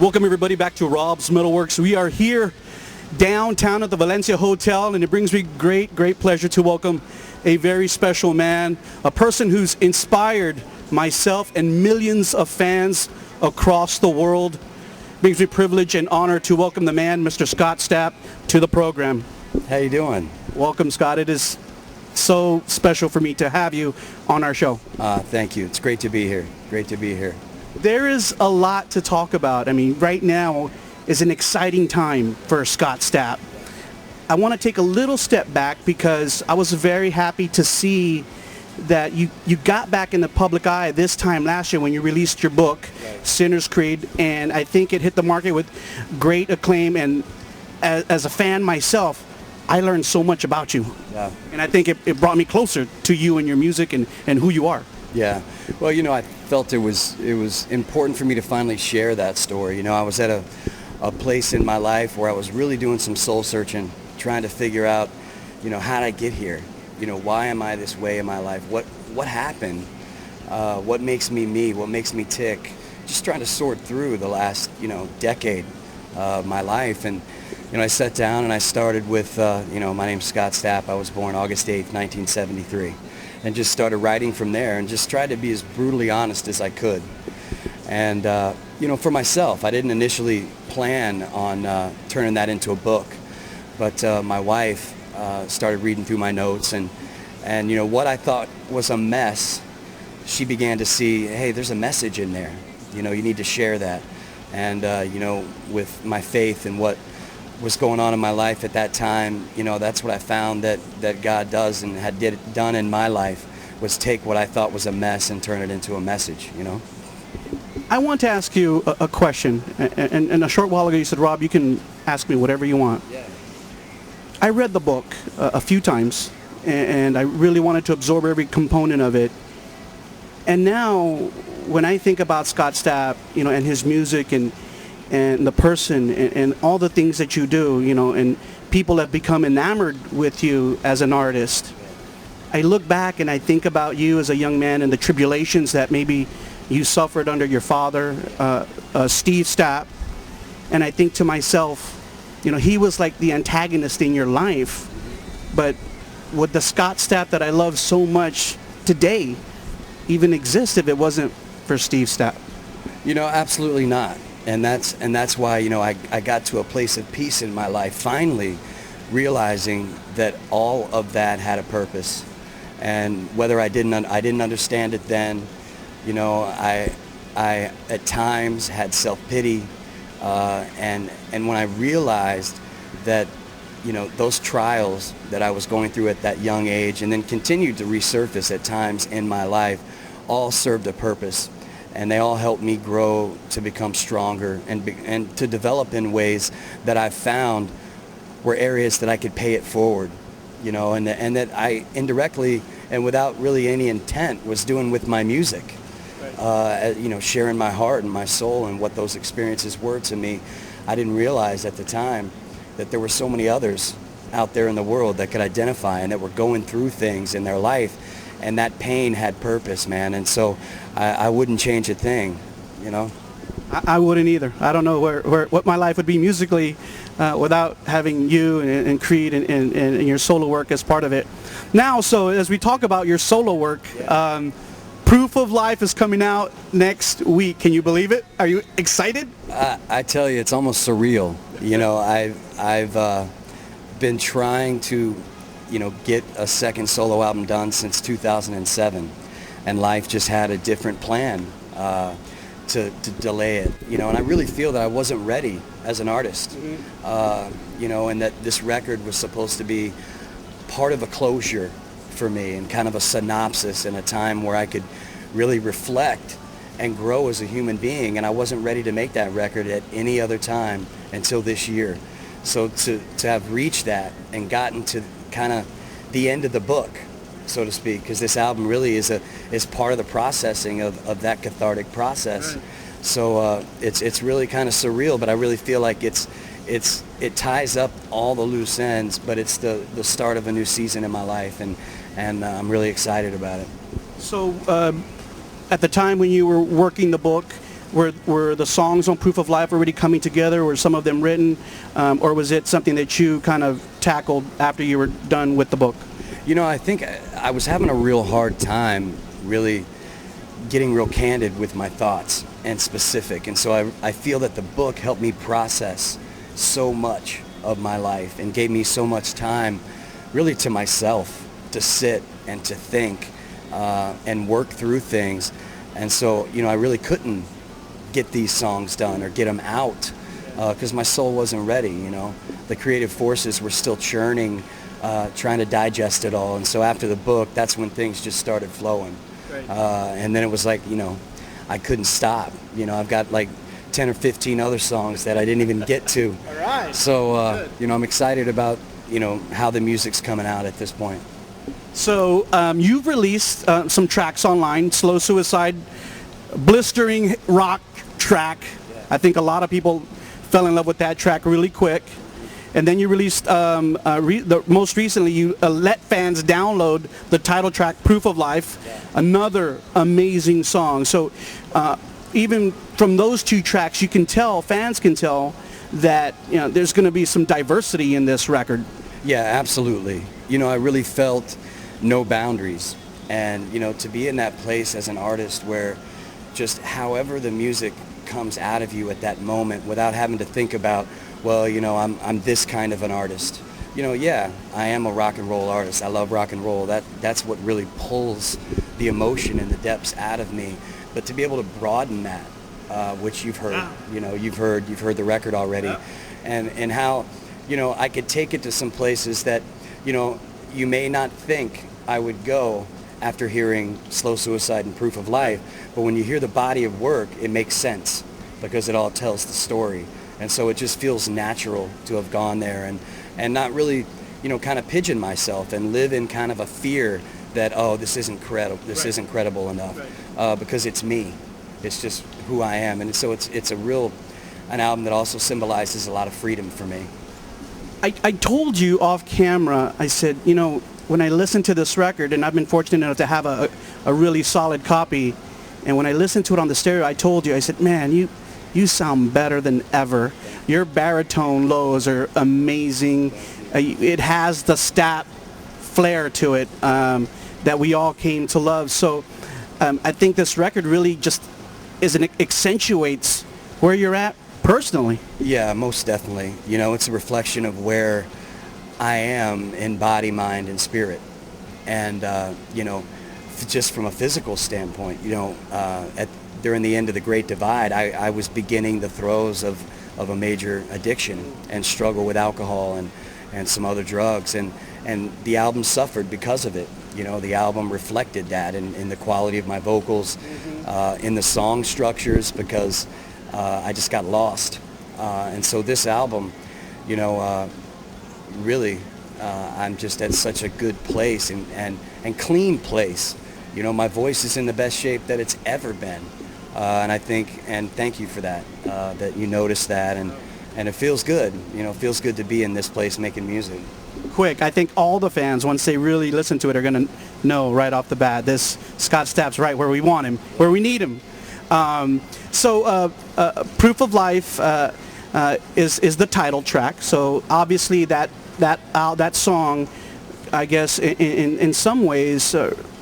Welcome everybody back to Rob's MetalWorks. We are here downtown at the Valencia Hotel, and it brings me great pleasure to welcome a very special man, a person who's inspired myself and millions of fans across the world. It brings me privilege and honor to welcome the man, Mr. Scott Stapp, to the program. How you doing? Welcome, Scott. It is so special for me to have you on our show. Thank you. It's great to be here. Great to be here. There is a lot to talk about. I mean, right now is an exciting time for Scott Stapp. I want to take a little step back because I was very happy to see that you got back in the public eye this time last year when you released your book, right, Sinner's Creed, and I think it hit the market with great acclaim, and as a fan myself, I learned so much about you. Yeah. And I think it brought me closer to you and your music and who you are. Yeah. Well, I felt it was important for me to finally share that story. I was at a place in my life where I was really doing some soul searching, trying to figure out, how did I get here? Why am I this way in my life? What happened? What makes me me? What makes me tick? Just trying to sort through the last, decade of my life. And, I sat down and I started with, my name's Scott Stapp. I was born August 8th, 1973. And just started writing from there and just tried to be as brutally honest as I could. And, for myself, I didn't initially plan on turning that into a book. But my wife started reading through my notes, and what I thought was a mess, she began to see, hey, there's a message in there. You need to share that. And, with my faith and what was going on in my life at that time, that's what I found that God does and had done in my life, was take what I thought was a mess and turn it into a message, I want to ask you a question, and a short while ago you said, Rob, you can ask me whatever you want. Yeah. I read the book a few times, and I really wanted to absorb every component of it. And now, when I think about Scott Stapp, and his music and the person and all the things that you do, and people have become enamored with you as an artist. I look back and I think about you as a young man and the tribulations that maybe you suffered under your father, Steve Stapp, and I think to myself, he was like the antagonist in your life, but would the Scott Stapp that I love so much today even exist if it wasn't for Steve Stapp? Absolutely not. And that's why, I got to a place of peace in my life, finally realizing that all of that had a purpose. And whether I didn't understand it then, I at times had self-pity, and when I realized that, those trials that I was going through at that young age and then continued to resurface at times in my life all served a purpose. And they all helped me grow to become stronger and to develop in ways that I've found were areas that I could pay it forward, and that I indirectly and without really any intent was doing with my music, right. Sharing my heart and my soul and what those experiences were to me. I didn't realize at the time that there were so many others out there in the world that could identify and that were going through things in their life. And that pain had purpose, man. And so I wouldn't change a thing, I wouldn't either. I don't know what my life would be musically without having you and Creed and your solo work as part of it. Now, so as we talk about your solo work, yeah. Proof of Life is coming out next week. Can you believe it? Are you excited? I tell you, it's almost surreal. I've been trying to get a second solo album done since 2007, and life just had a different plan to delay it, and I really feel that I wasn't ready as an artist, and that this record was supposed to be part of a closure for me and kind of a synopsis in a time where I could really reflect and grow as a human being, and I wasn't ready to make that record at any other time until this year. So to have reached that and gotten to kind of the end of the book, so to speak, because this album really is part of the processing of that cathartic process. Right. So it's really kind of surreal, but I really feel like it ties up all the loose ends, but it's the start of a new season in my life, and I'm really excited about it. So at the time when you were working the book, were the songs on Proof of Life already coming together? Were some of them written, or was it something that you kind of tackled after you were done with the book? You know, I think I was having a real hard time really getting real candid with my thoughts and specific. And so I feel that the book helped me process so much of my life and gave me so much time really to myself to sit and to think and work through things. And so, you know, I really couldn't get these songs done or get them out because my soul wasn't ready, you know. The creative forces were still churning, trying to digest it all. And so after the book, that's when things just started flowing. Right. And then it was like, you know, I couldn't stop. You know, I've got like 10 or 15 other songs that I didn't even get to. All right. So, you know, I'm excited about, you know, how the music's coming out at this point. So you've released some tracks online, Slow Suicide, blistering rock track. Yeah. I think a lot of people fell in love with that track really quick. And then you released, most recently, you let fans download the title track, Proof of Life, another amazing song. So even from those two tracks, you can tell, fans can tell, that, you know, there's going to be some diversity in this record. Yeah, absolutely. You know, I really felt no boundaries. And, you know, to be in that place as an artist where just however the music comes out of you at that moment without having to think about, well, you know, I'm this kind of an artist. You know, yeah, I am a rock and roll artist. I love rock and roll. That's what really pulls the emotion and the depths out of me. But to be able to broaden that, which you've heard, you know, you've heard the record already, and how, you know, I could take it to some places that, you know, you may not think I would go after hearing Slow Suicide and Proof of Life, but when you hear the body of work, it makes sense because it all tells the story. And so it just feels natural to have gone there and not really, you know, kind of pigeon myself and live in kind of a fear that, oh, this isn't credible, isn't credible enough, because it's me. It's just who I am. And so it's an album that also symbolizes a lot of freedom for me. I told you off camera, I said, you know, when I listened to this record, and I've been fortunate enough to have a really solid copy, and when I listened to it on the stereo, I told you, I said, man, you sound better than ever. Your baritone lows are amazing. It has the Stapp flair to it that we all came to love. So I think this record really just accentuates where you're at personally. Yeah, most definitely. You know, it's a reflection of where I am in body, mind, and spirit. And, you know, just from a physical standpoint, you know, during the end of the Great Divide, I was beginning the throes of a major addiction and struggle with alcohol and some other drugs. And the album suffered because of it. You know, the album reflected that in the quality of my vocals, in the song structures, because I just got lost. And so this album, you know, really, I'm just at such a good place and clean place. You know, my voice is in the best shape that it's ever been. And I think, and thank you for that, that you noticed that, and it feels good. You know, it feels good to be in this place making music. Quick, I think all the fans, once they really listen to it, are going to know right off the bat, this Scott Stapp's right where we want him, where we need him. So Proof of Life is the title track. So obviously that song, I guess, in some ways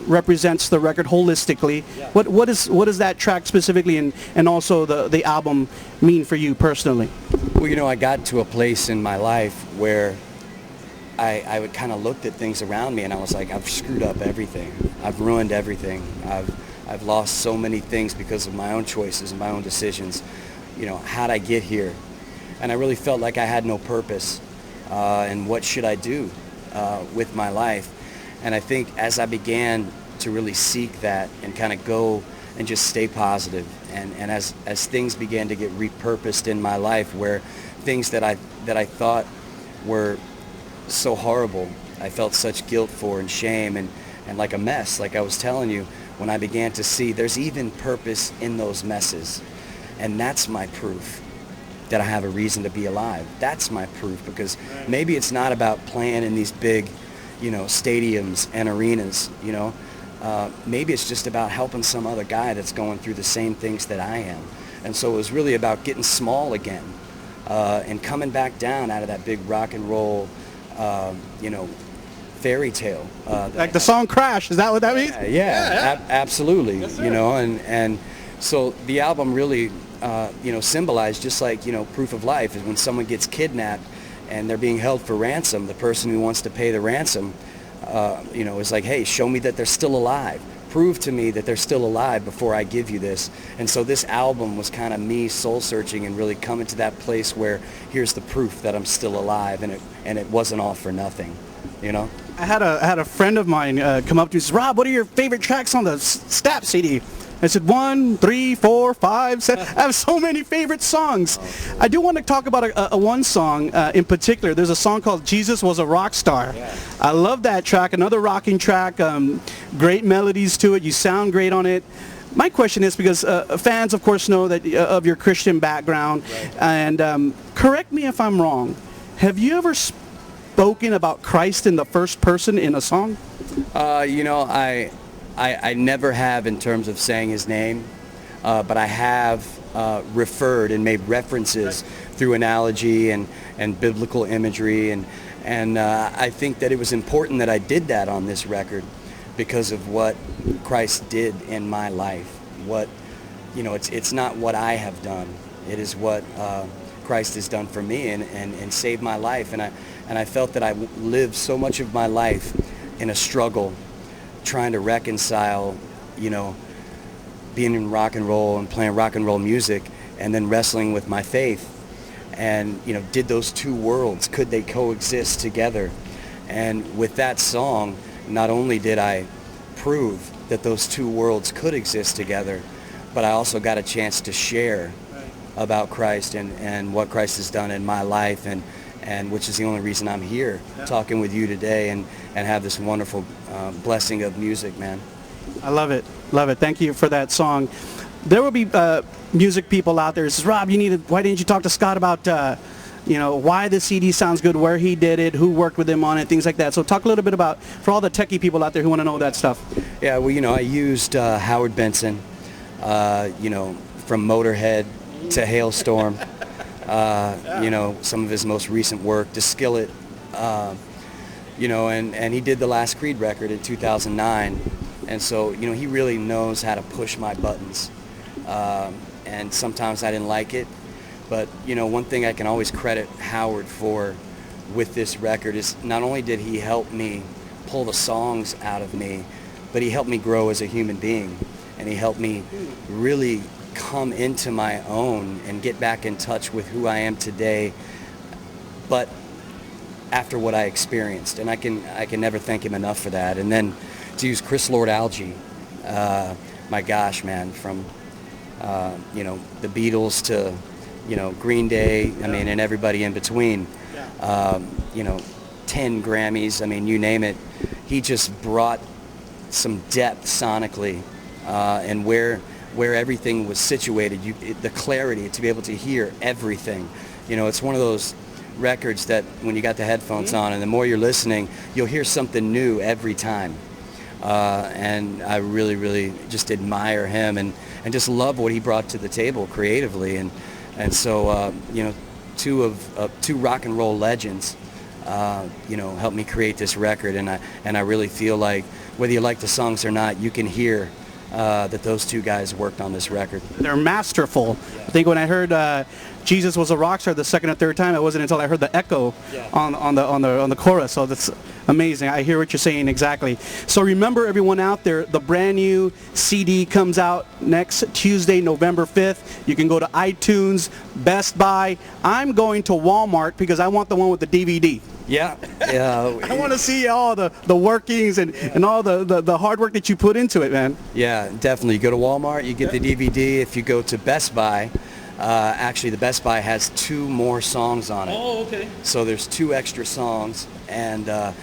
represents the record holistically. Yeah. What does that track specifically and also the album mean for you personally? Well, you know, I got to a place in my life where I would kind of looked at things around me and I was like, I've screwed up everything. I've ruined everything. I've lost so many things because of my own choices and my own decisions. You know, how'd I get here? And I really felt like I had no purpose. And what should I do with my life? And I think as I began to really seek that and kind of go and just stay positive, and as things began to get repurposed in my life, where things that I thought were so horrible, I felt such guilt for and shame and like a mess, like I was telling you, when I began to see there's even purpose in those messes. And that's my proof that I have a reason to be alive. That's my proof, because maybe it's not about playing in these big, you know, stadiums and arenas, you know. Maybe it's just about helping some other guy that's going through the same things that I am. And so it was really about getting small again, and coming back down out of that big rock and roll, fairy tale. Like the song Crash, is that what that means? Absolutely. Yes, sir. And so the album really, symbolized, just like, Proof of Life, is when someone gets kidnapped and they're being held for ransom, the person who wants to pay the ransom, is like, hey, show me that they're still alive. Prove to me that they're still alive before I give you this. And so this album was kind of me soul searching and really coming to that place where here's the proof that I'm still alive, and it wasn't all for nothing, I had a friend of mine come up to me and says, Rob, what are your favorite tracks on the Stapp CD? I said 1, 3, 4, 5, 7. I have so many favorite songs. I do want to talk about a one song in particular. There's a song called Jesus Was a Rock Star. Yeah. I love that track. Another rocking track. Great melodies to it. You sound great on it. My question is, because fans, of course, know that of your Christian background. Right. And correct me if I'm wrong. Have you ever spoken about Christ in the first person in a song? I never have in terms of saying his name, but I have referred and made references through analogy and biblical imagery, and I think that it was important that I did that on this record because of what Christ did in my life. It's not what I have done. It is what Christ has done for me and saved my life, and I felt that I lived so much of my life in a struggle, trying to reconcile, being in rock and roll and playing rock and roll music, and then wrestling with my faith. And, did those two worlds, could they coexist together? And with that song, not only did I prove that those two worlds could exist together, but I also got a chance to share about Christ and what Christ has done in my life, and which is the only reason I'm here talking with you today and have this wonderful blessing of music, man. I love it. Love it. Thank you for that song. There will be music people out there who says, Rob, why didn't you talk to Scott about, why the CD sounds good, where he did it, who worked with him on it, things like that. So talk a little bit about, for all the techie people out there who want to know that stuff. Yeah, well, I used Howard Benson, from Motorhead to Hailstorm, some of his most recent work, to Skillet, and he did the last Creed record in 2009. And so, he really knows how to push my buttons. And sometimes I didn't like it. But, one thing I can always credit Howard for with this record is not only did he help me pull the songs out of me, but he helped me grow as a human being. And he helped me really come into my own and get back in touch with who I am today, but after what I experienced. And I can never thank him enough for that. And then to use Chris Lord-Alge, my gosh, man, from the Beatles to Green Day, and everybody in between, 10 Grammys, you name it. He just brought some depth sonically, and where everything was situated, the clarity to be able to hear everything. It's one of those records that when you got the headphones on, and the more you're listening, you'll hear something new every time. And I really, really just admire him and just love what he brought to the table creatively. And so, two rock and roll legends, helped me create this record. And I really feel like whether you like the songs or not, you can hear that those two guys worked on this record. They're masterful. Yeah. I think when I heard Jesus Was a Rock Star the second or third time, it wasn't until I heard the echo on the chorus. So that's amazing. I hear what you're saying exactly. So remember, everyone out there, the brand new CD comes out next Tuesday, November 5th. You can go to iTunes, Best Buy. I'm going to Walmart because I want the one with the DVD. Yeah. I want to see all the workings and all the hard work that you put into it, man. Yeah, definitely. You go to Walmart, you get the DVD. If you go to Best Buy, actually the Best Buy has 2 more songs on it. Oh, okay. So there's 2 extra songs, and a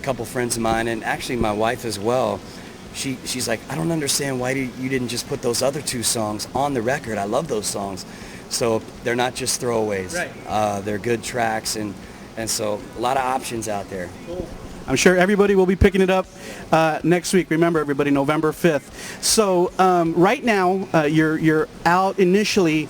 couple friends of mine, and actually my wife as well, she's like, I don't understand why you didn't just put those other 2 songs on the record. I love those songs. So they're not just throwaways. Right. They're good tracks, and so a lot of options out there. Cool. I'm sure everybody will be picking it up next week. Remember, everybody, November 5th. So right now, you're out initially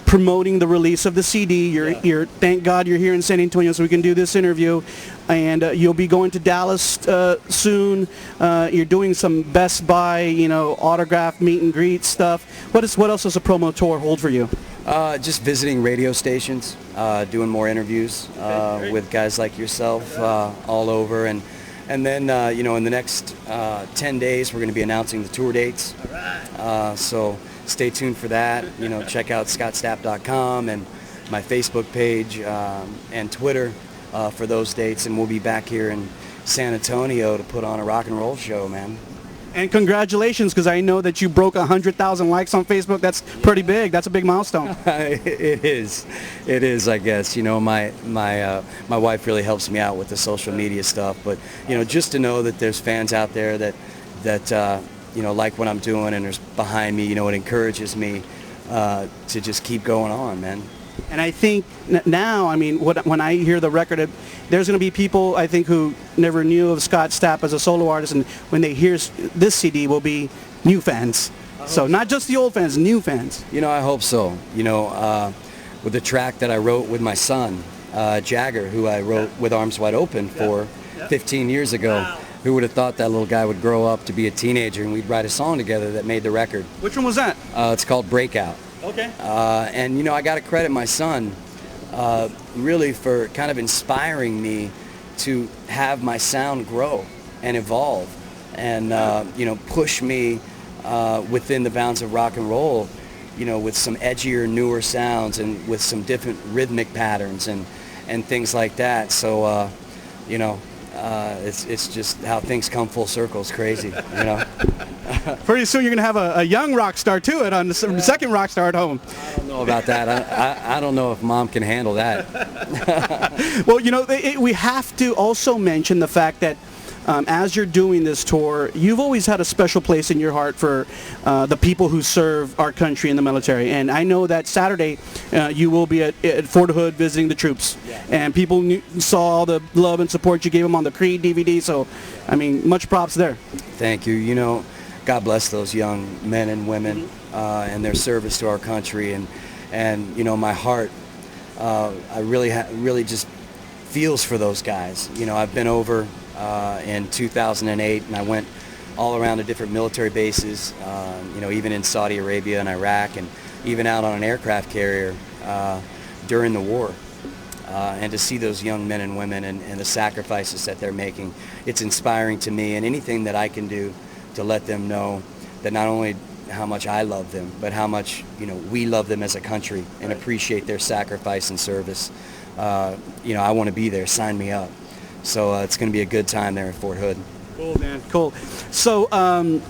promoting the release of the CD. You're thank God you're here in San Antonio so we can do this interview. And you'll be going to Dallas soon. You're doing some Best Buy, autograph meet and greet stuff. What else does a promo tour hold for you? Just visiting radio stations, doing more interviews with guys like yourself all over, and then in the next 10 days we're going to be announcing the tour dates. So stay tuned for that. Check out scottstapp.com and my Facebook page and Twitter for those dates, and we'll be back here in San Antonio to put on a rock and roll show, man. And congratulations, because I know that you broke 100,000 likes on Facebook. That's pretty big. That's a big milestone. It is, I guess. My wife really helps me out with the social media stuff. But, just to know that there's fans out there that like what I'm doing and there's behind me, it encourages me to just keep going on, man. And I think now, when I hear the record, there's going to be people, I think, who never knew of Scott Stapp as a solo artist, and when they hear this CD will be new fans. So not just the old fans, new fans. I hope so. With the track that I wrote with my son, Jagger, who I wrote with Arms Wide Open for 15 years ago. Wow. Who would have thought that little guy would grow up to be a teenager and we'd write a song together that made the record. Which one was that? It's called Breakout. Okay. And I got to credit my son really for kind of inspiring me to have my sound grow and evolve and push me within the bounds of rock and roll, with some edgier, newer sounds and with some different rhythmic patterns and things like that. So it's just how things come full circle. It's crazy, Pretty soon you're going to have a young rock star too on the second rock star at home. I don't know about that. I don't know if Mom can handle that. Well, we have to also mention the fact that as you're doing this tour, you've always had a special place in your heart for the people who serve our country in the military. And I know that Saturday you will be at Fort Hood visiting the troops. Yeah. And people saw all the love and support you gave them on the Creed DVD. So, much props there. Thank you. God bless those young men and women and their service to our country. And my heart, I really just feels for those guys. I've been over in 2008, and I went all around the different military bases, even in Saudi Arabia and Iraq, and even out on an aircraft carrier during the war. And to see those young men and women and the sacrifices that they're making, it's inspiring to me, and anything that I can do to let them know that not only how much I love them, but how much we love them as a country and appreciate their sacrifice and service. I want to be there. Sign me up. So it's going to be a good time there at Fort Hood. Cool, man. Cool. So I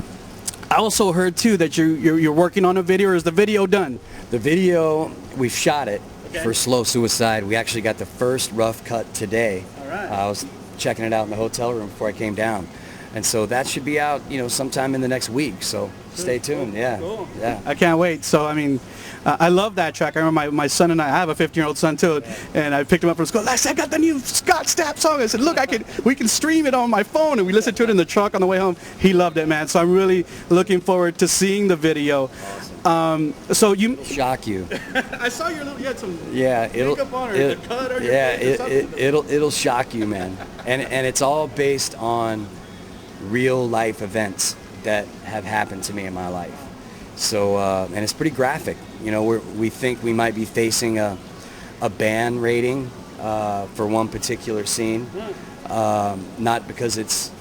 also heard too that you're working on a video. Or is the video done? The video, we've shot it for Slow Suicide. We actually got the first rough cut today. All right. I was checking it out in the hotel room before I came down. And so that should be out, sometime in the next week. So stay tuned. Cool. Yeah. Cool. Yeah. I can't wait. So, I love that track. I remember my son and I have a 15-year-old son too, and I picked him up from school. I got the new Scott Stapp song. I said, look, we can stream it on my phone, and we listened to it in the truck on the way home. He loved it, man. So I'm really looking forward to seeing the video. Awesome. It'll shock you. I saw you had some makeup on or the cut or it'll shock you, man. And it's all based on real life events that have happened to me in my life. So and it's pretty graphic. We think we might be facing a ban rating for one particular scene, not because it's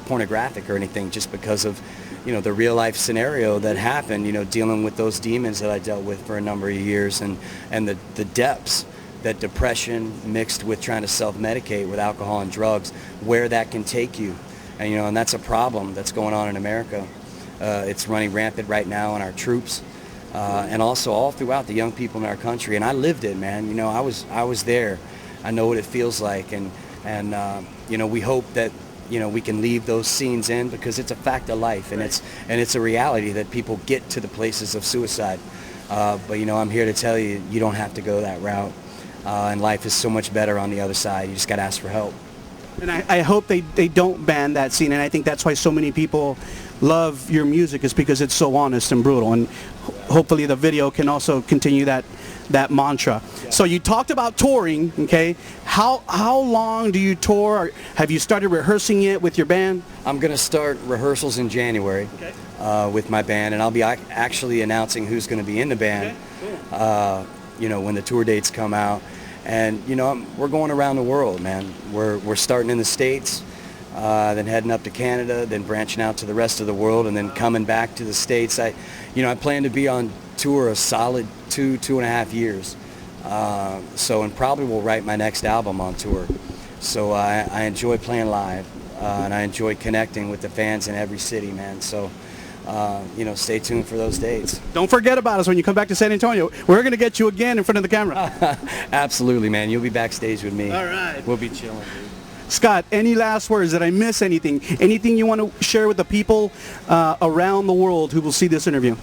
pornographic or anything, just because of the real life scenario that happened, dealing with those demons that I dealt with for a number of years, and the depths that depression mixed with trying to self-medicate with alcohol and drugs, where that can take you. And that's a problem that's going on in America. It's running rampant right now in our troops, and also all throughout the young people in our country. And I lived it, man. I was there. I know what it feels like, and we hope that we can leave those scenes in, because it's a fact of life, and it's a reality that people get to the places of suicide. But I'm here to tell you, you don't have to go that route, and life is so much better on the other side. You just got to ask for help. And I hope they don't ban that scene, and I think that's why so many people love your music, is because it's so honest and brutal, and hopefully the video can also continue that mantra. Yeah. So you talked about touring, okay? How long do you tour? Have you started rehearsing it with your band? I'm going to start rehearsals in January, okay, with my band, and I'll be actually announcing who's going to be in the band, okay, cool, you know, when the tour dates come out. And, you know, we're going around the world, man. We're starting in the States, then heading up to Canada, then branching out to the rest of the world, and then coming back to the States. I plan to be on tour a solid 2.5 years. And probably will write my next album on tour. So I enjoy playing live, and I enjoy connecting with the fans in every city, man. So, stay tuned for those dates. Don't forget about us when you come back to San Antonio. We're going to get you again in front of the camera. Absolutely, man. You'll be backstage with me. All right. We'll be chilling, dude. Scott, any last words? Did I miss anything? Anything you want to share with the people around the world who will see this interview?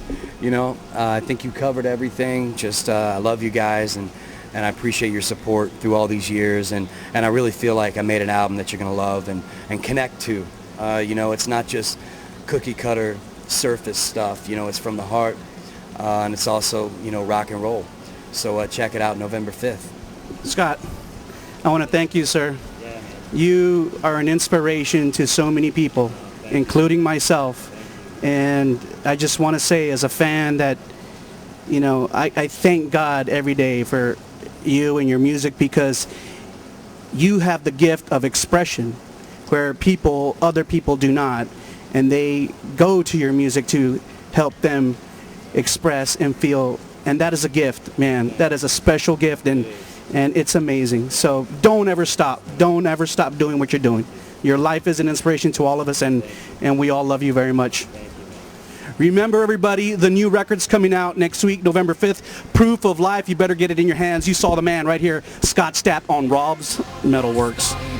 I think you covered everything. Just I love you guys, and I appreciate your support through all these years. And I really feel like I made an album that you're going to love and connect to. It's not just cookie cutter surface stuff. It's from the heart, and it's also, rock and roll. So check it out November 5th. Scott, I want to thank you, sir. You are an inspiration to so many people, including myself. And I just want to say, as a fan, that, I thank God every day for you and your music, because you have the gift of expression where other people do not. And they go to your music to help them express and feel. And that is a gift, man. That is a special gift. And it's amazing. So don't ever stop. Don't ever stop doing what you're doing. Your life is an inspiration to all of us, and we all love you very much. Remember, everybody, the new record's coming out next week, November 5th. Proof of Life. You better get it in your hands. You saw the man right here, Scott Stapp, on Rob's MetalWorks.